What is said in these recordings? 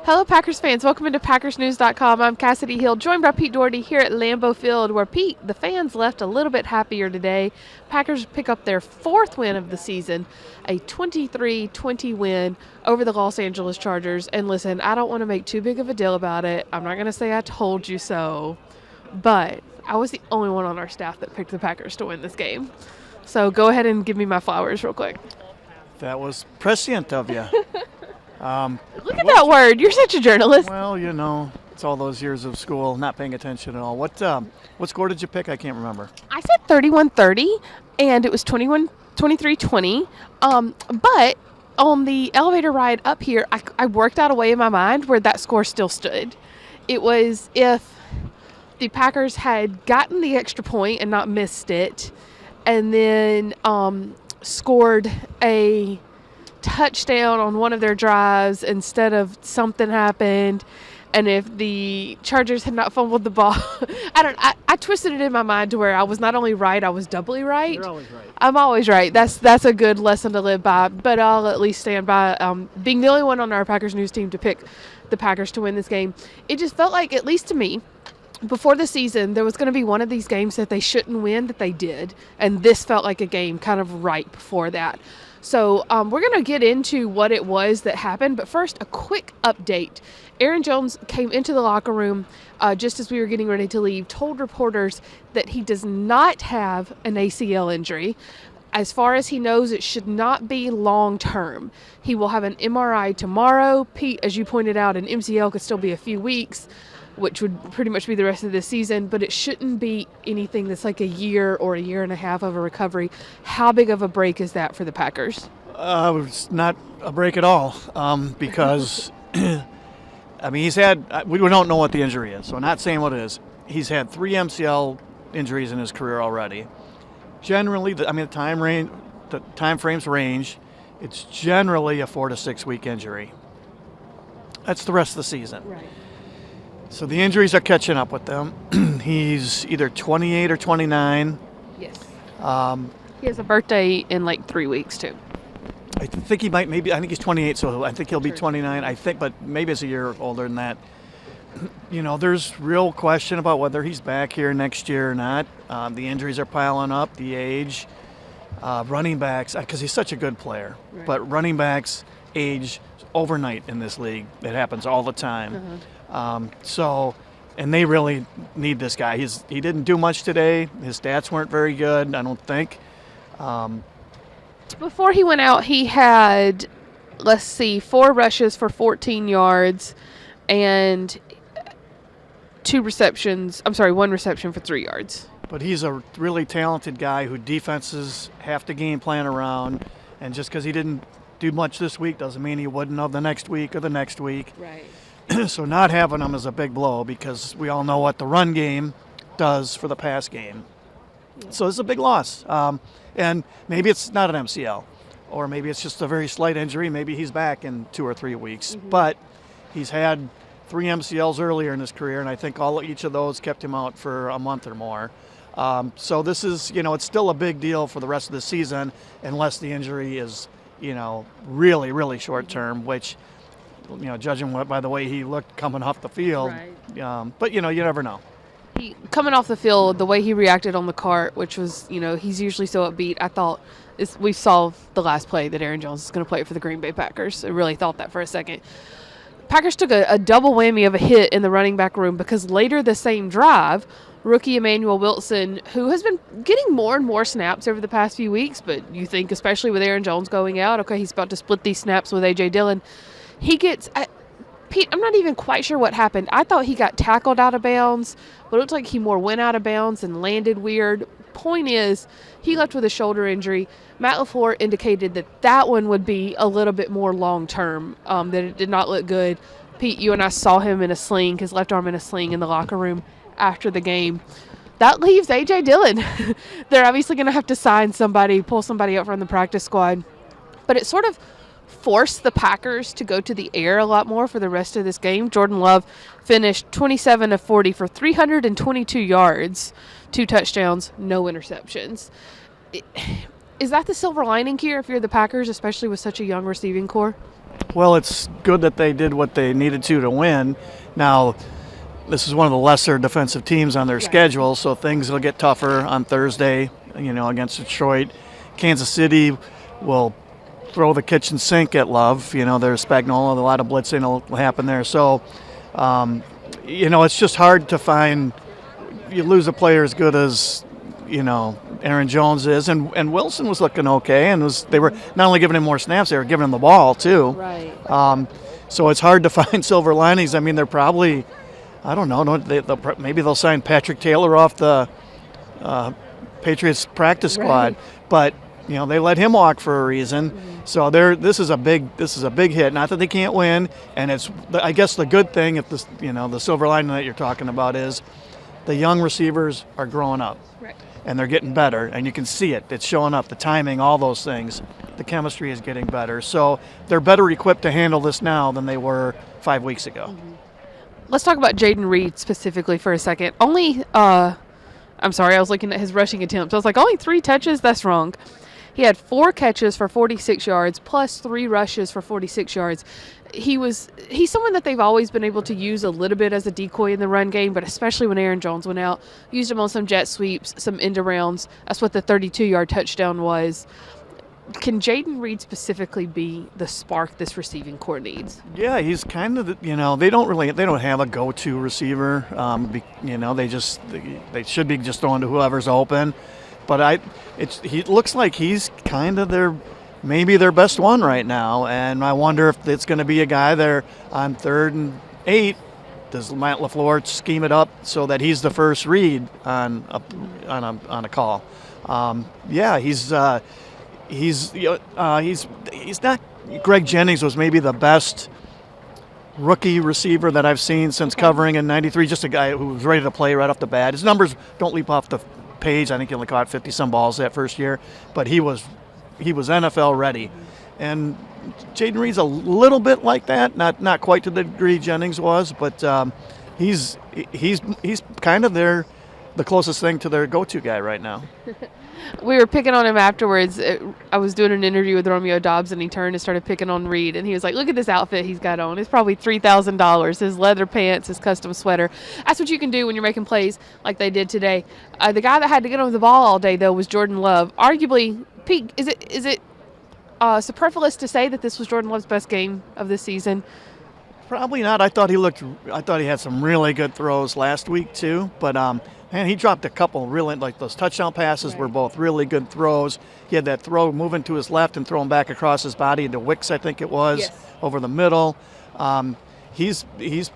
Hello, Packers fans. Welcome into PackersNews.com. I'm Kassidy Hill, joined by Pete Dougherty here at Lambeau Field, where Pete, the fans left a little bit happier today. Packers pick up their fourth win of the season, a 23-20 win over the Los Angeles Chargers. And listen, I don't want to make too big of a deal about it. I'm not going to say I told you so, but I was the only one on our staff that picked the Packers to win this game. So go ahead and give me my flowers real quick. That was prescient of you. Look at that word. You're such a journalist. Well, you know, it's all those years of school, not paying attention at all. What score did you pick? I can't remember. I said 31-30, and it was 23-20. But on the elevator ride up here, I worked out a way in my mind where that score still stood. It was if the Packers had gotten the extra point and not missed it, and then scored a touchdown on one of their drives instead of something happened, and if the Chargers had not fumbled the ball. I twisted it in my mind to where I was not only right, I was doubly right. You're always right. I'm always right. That's a good lesson to live by, but I'll at least stand by being the only one on our Packers News team to pick the Packers to win this game. It just felt like, at least to me, before the season, there was going to be one of these games that they shouldn't win that they did, and this felt like a game kind of right before that. So we're going to get into what it was that happened, but first, a quick update. Aaron Jones came into the locker room just as we were getting ready to leave, told reporters that he does not have an ACL injury. As far as he knows, it should not be long-term. He will have an MRI tomorrow. Pete, as you pointed out, an MCL could still be a few weeks, which would pretty much be the rest of this season, but it shouldn't be anything that's like a year or a year and a half of a recovery. How big of a break is that for the Packers? It's not a break at all because, I mean, we don't know what the injury is, so I'm not saying what it is. He's had 3 MCL injuries in his career already. Generally, the time frames range. It's generally a 4 to 6 week injury. That's the rest of the season. Right. So the injuries are catching up with them. He's either 28 or 29. Yes. He has a birthday in like 3 weeks, too. I think he might, I think he's 28, so I think he'll be 29. But maybe it's a year older than that. You know, there's real question about whether he's back here next year or not. The injuries are piling up, the age. Running backs, because he's such a good player. Right. But running backs age overnight in this league. It happens all the time. Uh-huh. And they really need this guy. He didn't do much today. His stats weren't very good, I don't think. Before he went out, he had, 4 rushes for 14 yards and 1 reception for 3 yards. But he's a really talented guy who defenses have to game plan around. And just because he didn't do much this week doesn't mean he wouldn't of the next week or the next week. Right. So not having him is a big blow because we all know what the run game does for the pass game. Yeah. So it's a big loss. And maybe it's not an MCL, or maybe it's just a very slight injury. Maybe he's back in 2 or 3 weeks. Mm-hmm. But he's had 3 MCLs earlier in his career, and I think each of those kept him out for a month or more. So this is, it's still a big deal for the rest of the season unless the injury is, really, really short term, which – judging by the way he looked coming off the field. Right. But, you never know. Coming off the field, the way he reacted on the cart, which was, he's usually so upbeat, I thought we saw the last play that Aaron Jones is going to play for the Green Bay Packers. I really thought that for a second. Packers took a double whammy of a hit in the running back room because later the same drive, rookie Emmanuel Wilson, who has been getting more and more snaps over the past few weeks, but you think especially with Aaron Jones going out, okay, he's about to split these snaps with A.J. Dillon. He gets Pete, I'm not even quite sure what happened. I thought he got tackled out of bounds, but it looked like he more went out of bounds and landed weird. Point is, he left with a shoulder injury. Matt LaFleur indicated that one would be a little bit more long-term, that it did not look good. Pete, you and I saw him in a sling, his left arm in a sling in the locker room after the game. That leaves A.J. Dillon. They're obviously going to have to pull somebody out from the practice squad. But it sort of forced the Packers to go to the air a lot more for the rest of this game. Jordan Love finished 27 of 40 for 322 yards, 2 touchdowns, no interceptions. Is that the silver lining here if you're the Packers, especially with such a young receiving core? Well, it's good that they did what they needed to win. Now, this is one of the lesser defensive teams on their schedule, so things will get tougher on Thursday, against Detroit. Kansas City will throw the kitchen sink at Love. There's Spagnuolo, a lot of blitzing will happen there. So, it's just hard to find. You lose a player as good as, Aaron Jones is, and Wilson was looking okay, and they were not only giving him more snaps, they were giving him the ball too. Right. So it's hard to find silver linings. I mean, they're probably, I don't know, maybe they'll sign Patrick Taylor off the Patriots practice squad, but they let him walk for a reason. Mm-hmm. So this is a big hit. Not that they can't win, and I guess the good thing, if this the silver lining that you're talking about is the young receivers are growing up, right, and they're getting better, and you can see it. It's showing up. The timing, all those things. The chemistry is getting better. So they're better equipped to handle this now than they were 5 weeks ago. Mm-hmm. Let's talk about Jaden Reed specifically for a second. I'm sorry, I was looking at his rushing attempts. I was like, only 3 touches? That's wrong. He had 4 catches for 46 yards plus 3 rushes for 46 yards. He's someone that they've always been able to use a little bit as a decoy in the run game, but especially when Aaron Jones went out, used him on some jet sweeps, some end arounds. That's what the 32-yard touchdown was. Can Jaden Reed specifically be the spark this receiving core needs? Yeah, he's kind of they don't have a go-to receiver. They should be just throwing to whoever's open. But he looks like he's kind of maybe their best one right now, and I wonder if it's going to be a guy there on 3rd and 8. Does Matt LaFleur scheme it up so that he's the first read on a call? He's not. Greg Jennings was maybe the best rookie receiver that I've seen since covering in '93. Just a guy who was ready to play right off the bat. His numbers don't leap off the page. I think he only caught 50-some balls that first year, but he was NFL ready. And Jaden Reed's a little bit like that, not quite to the degree Jennings was, but he's kind of the closest thing to their go-to guy right now. We were picking on him afterwards. I was doing an interview with Romeo Dobbs, and he turned and started picking on Reed. And he was like, look at this outfit he's got on. It's probably $3,000. His leather pants, his custom sweater. That's what you can do when you're making plays like they did today. The guy that had to get on the ball all day, though, was Jordan Love. Arguably, Pete, is it superfluous to say that this was Jordan Love's best game of this season? Probably not. I thought he had some really good throws last week, too. But, man, he dropped a couple really, like those touchdown passes were both really good throws. He had that throw moving to his left and throwing back across his body into Wicks, I think it was, over the middle. He's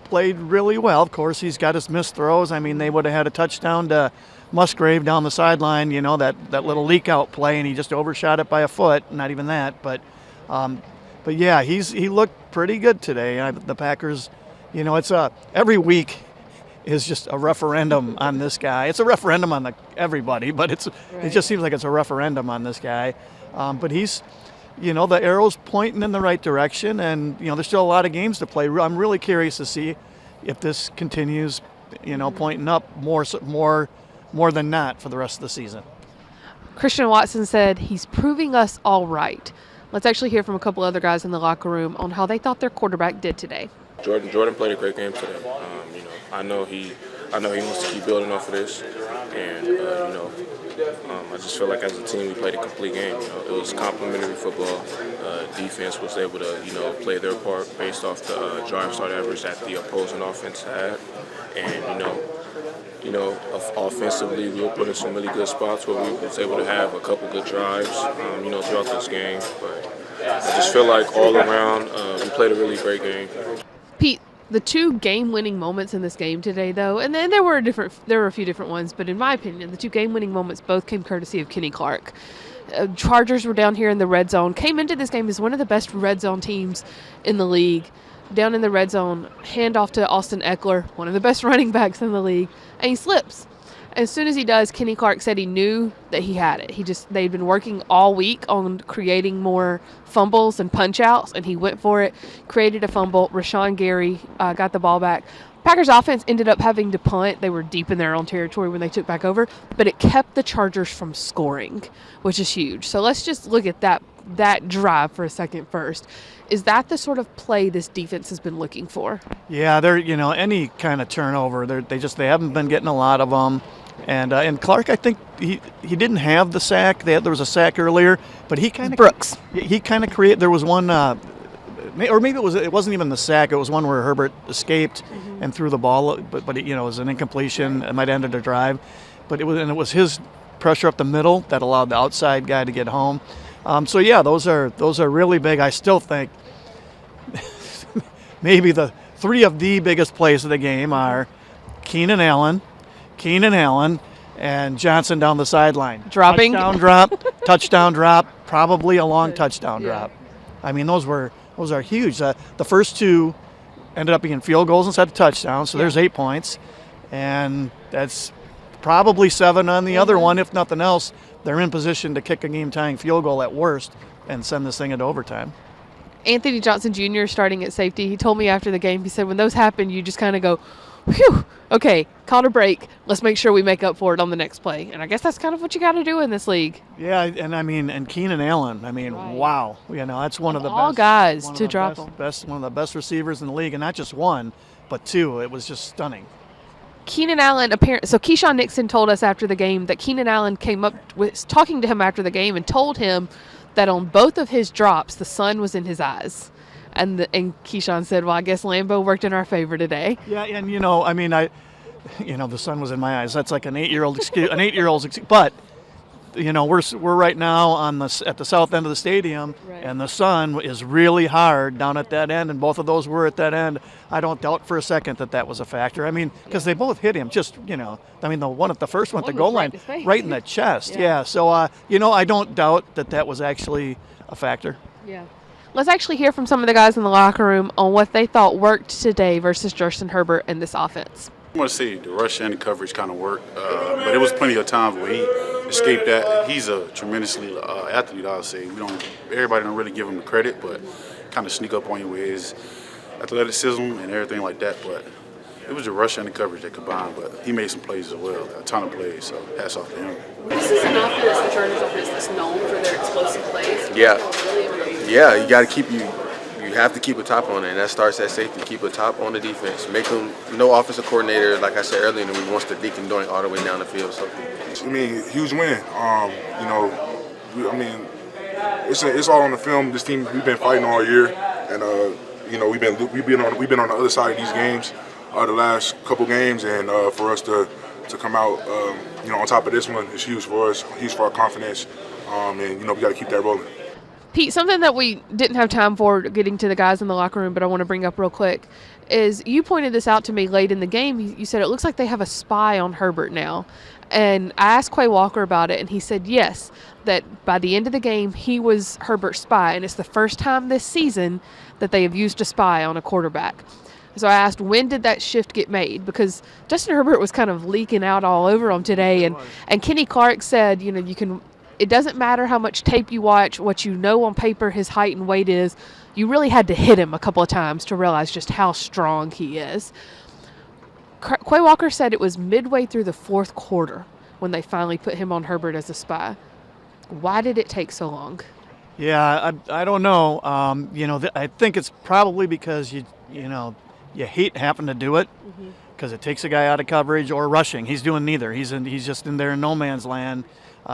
played really well. Of course, he's got his missed throws. I mean, they would have had a touchdown to Musgrave down the sideline, that little leak out play, and he just overshot it by a foot. Not even that, but yeah, he looked pretty good today. The Packers, it's every week is just a referendum on this guy. It's a referendum on everybody, but it just seems like it's a referendum on this guy. But he's, the arrow's pointing in the right direction, and there's still a lot of games to play. I'm really curious to see if this continues, pointing up more than not for the rest of the season. Christian Watson said he's proving us all right. Let's actually hear from a couple other guys in the locker room on how they thought their quarterback did today. Jordan played a great game today. I know he wants to keep building off of this, and I just feel like as a team we played a complete game. It was complimentary football. Defense was able to play their part based off the drive start average that the opposing offense had, and offensively we were put in some really good spots where we was able to have a couple good drives, throughout this game. But I just feel like all around we played a really great game. Pete, the 2 game-winning moments in this game today, though, and then there were a few different ones, but in my opinion, the 2 game-winning moments both came courtesy of Kenny Clark. Chargers were down here in the red zone, came into this game as one of the best red zone teams in the league. Down in the red zone, handoff to Austin Eckler, one of the best running backs in the league, and he slips. As soon as he does, Kenny Clark said he knew that he had it. They'd been working all week on creating more fumbles and punch-outs, and he went for it, created a fumble. Rashawn Gary got the ball back. Packers offense ended up having to punt. They were deep in their own territory when they took back over, but it kept the Chargers from scoring, which is huge. So let's just look at that that drive for a second first. Is that the sort of play this defense has been looking for? Yeah, they're any kind of turnover. They haven't been getting a lot of them. And Clark, I think he didn't have the sack. There was a sack earlier, but he kind of Brooks. He kind of created. There was one, or maybe it wasn't even the sack. It was one where Herbert escaped and threw the ball, but it was an incompletion. It might have ended a drive, but it was his pressure up the middle that allowed the outside guy to get home. So yeah, those are really big. I still think maybe the three of the biggest plays of the game are Keenan Allen, and Johnson down the sideline. Dropping. Touchdown drop, probably a long touchdown drop. I mean, those are huge. The first two ended up being field goals instead of touchdowns, so there's 8 points. And that's probably 7 on the other one, if nothing else. They're in position to kick a game-tying field goal at worst and send this thing into overtime. Anthony Johnson Jr. starting at safety, he told me after the game, he said when those happen, you just kind of go, whew, okay, caught a break. Let's make sure we make up for it on the next play. And I guess that's kind of what you got to do in this league. Yeah, and Keenan Allen, wow. That's one of the all best guys to drop them. One of the best receivers in the league, and not just one, but two. It was just stunning. Keenan Allen, so Keyshawn Nixon told us after the game that Keenan Allen was talking to him after the game and told him that on both of his drops, the sun was in his eyes. And Keyshawn said, well, I guess Lambeau worked in our favor today. Yeah, and the sun was in my eyes. That's like an 8-year-old excuse. But we're right now at the south end of the stadium, right, and the sun is really hard down at that end, and both of those were at that end. I don't doubt for a second that was a factor. I mean, because they both hit him. The first one at the goal line, right in the chest. Yeah. So I don't doubt that was actually a factor. Yeah. Let's actually hear from some of the guys in the locker room on what they thought worked today versus Justin Herbert in this offense. I want to say the rush and the coverage kind of worked, but there was plenty of times where he escaped that. He's a tremendously athlete, I would say. Everybody don't really give him the credit, but kind of sneak up on you with his athleticism and everything like that. But it was the rush and the coverage that combined, but he made some plays as well, a ton of plays, so hats off to him. This is an offense, the Chargers offense, that's known for their explosive plays. Yeah, you got to you have to keep a top on it, and that starts at safety. Keep a top on the defense. Make them, no offensive coordinator, like I said earlier, wants to deacon doing all the way down the field. So, huge win. It's all on the film. This team, we've been fighting all year, and we've been on the other side of these games, the last couple games, and for us to come out, on top of this one is huge for us, huge for our confidence, and we got to keep that rolling. Pete, something that we didn't have time for getting to the guys in the locker room, but I want to bring up real quick, is you pointed this out to me late in the game. You said it looks like they have a spy on Herbert now. And I asked Quay Walker about it, and he said yes, that by the end of the game, he was Herbert's spy. And it's the first time this season that they have used a spy on a quarterback. So I asked, when did that shift get made? Because Justin Herbert was kind of leaking out all over him today. And Kenny Clark said, it doesn't matter how much tape you watch, what you know on paper his height and weight is. You really had to hit him a couple of times to realize just how strong he is. Quay Walker said it was midway through the fourth quarter when they finally put him on Herbert as a spy. Why did it take so long? Yeah, I don't know. I think it's probably because you hate having to do it because it takes a guy out of coverage or rushing. He's doing neither. He's just in there in no man's land.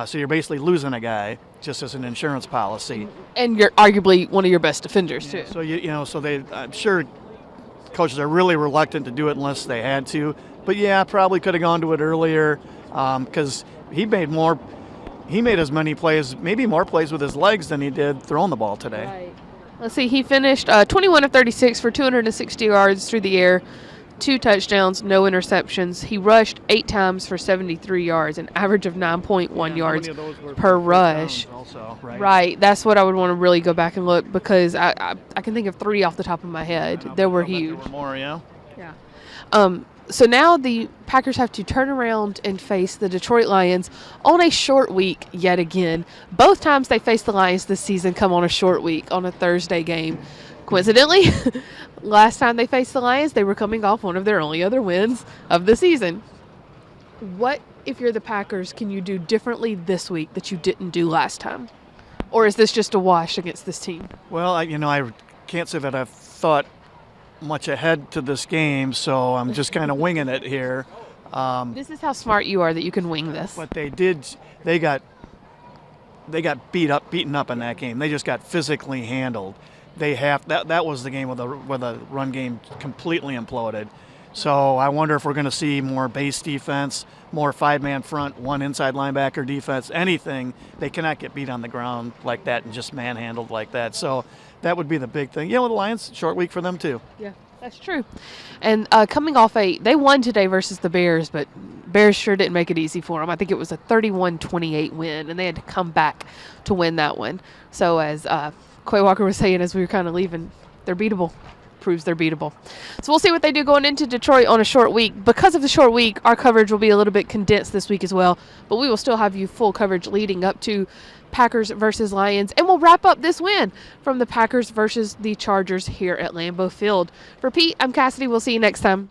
So you're basically losing a guy just as an insurance policy. And you're arguably one of your best defenders, too. So, I'm sure coaches are really reluctant to do it unless they had to. But, yeah, probably could have gone to it earlier because he made as many plays, maybe more plays with his legs than he did throwing the ball today. Right. Let's see. He finished 21 of 36 for 260 yards through the air. 2 touchdowns, no interceptions. He rushed 8 times for 73 yards, an average of 9.1 yards per rush. Also, right. That's what I would want to really go back and look because I can think of 3 off the top of my head. They were huge. There were more, yeah. So now the Packers have to turn around and face the Detroit Lions on a short week yet again. Both times they face the Lions this season come on a short week on a Thursday game. Coincidentally, last time they faced the Lions, they were coming off one of their only other wins of the season. What, if you're the Packers, can you do differently this week that you didn't do last time? Or is this just a wash against this team? Well, I can't say that I've thought much ahead to this game, so I'm just kind of winging it here. This is how smart you are that you can wing this. But they got beaten up in that game. They just got physically handled. That was the game where the run game completely imploded. So I wonder if we're going to see more base defense, more 5-man front, one inside linebacker defense, anything. They cannot get beat on the ground like that and just manhandled like that. So that would be the big thing. The Lions, short week for them too. Yeah, that's true. And coming off they won today versus the Bears, but Bears sure didn't make it easy for them. I think it was a 31-28 win, and they had to come back to win that one. So as Quay Walker was saying as we were kind of leaving, they're beatable. Proves they're beatable. So we'll see what they do going into Detroit on a short week. Because of the short week, our coverage will be a little bit condensed this week as well, but we will still have you full coverage leading up to Packers versus Lions, and we'll wrap up this win from the Packers versus the Chargers here at Lambeau Field. For Pete, I'm Kassidy. We'll see you next time.